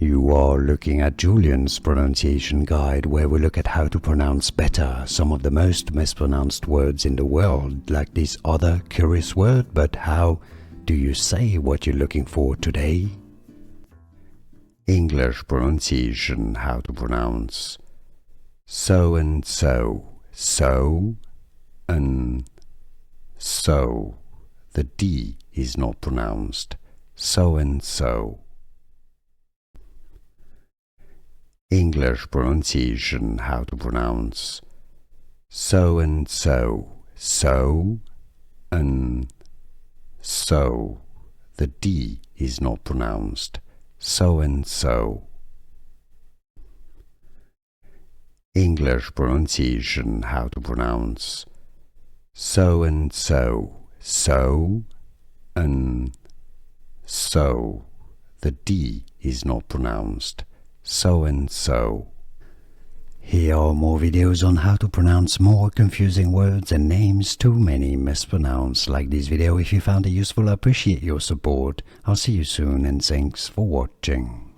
You are looking at Julian's pronunciation guide, where we look at how to pronounce better some of the most mispronounced words in the world, like this other curious word. But how do you say what you're looking for today? English pronunciation, how to pronounce so and so, so and so. The D is not pronounced. So and so. English pronunciation, how to pronounce so and so, so and so. The D is not pronounced. So and so. English pronunciation, how to pronounce so and so, so and so. The D is not pronounced. So and so. Here are more videos on how to pronounce more confusing words and names too many mispronounced. Like this video if you found it useful. I appreciate your support. I'll see you soon and thanks for watching.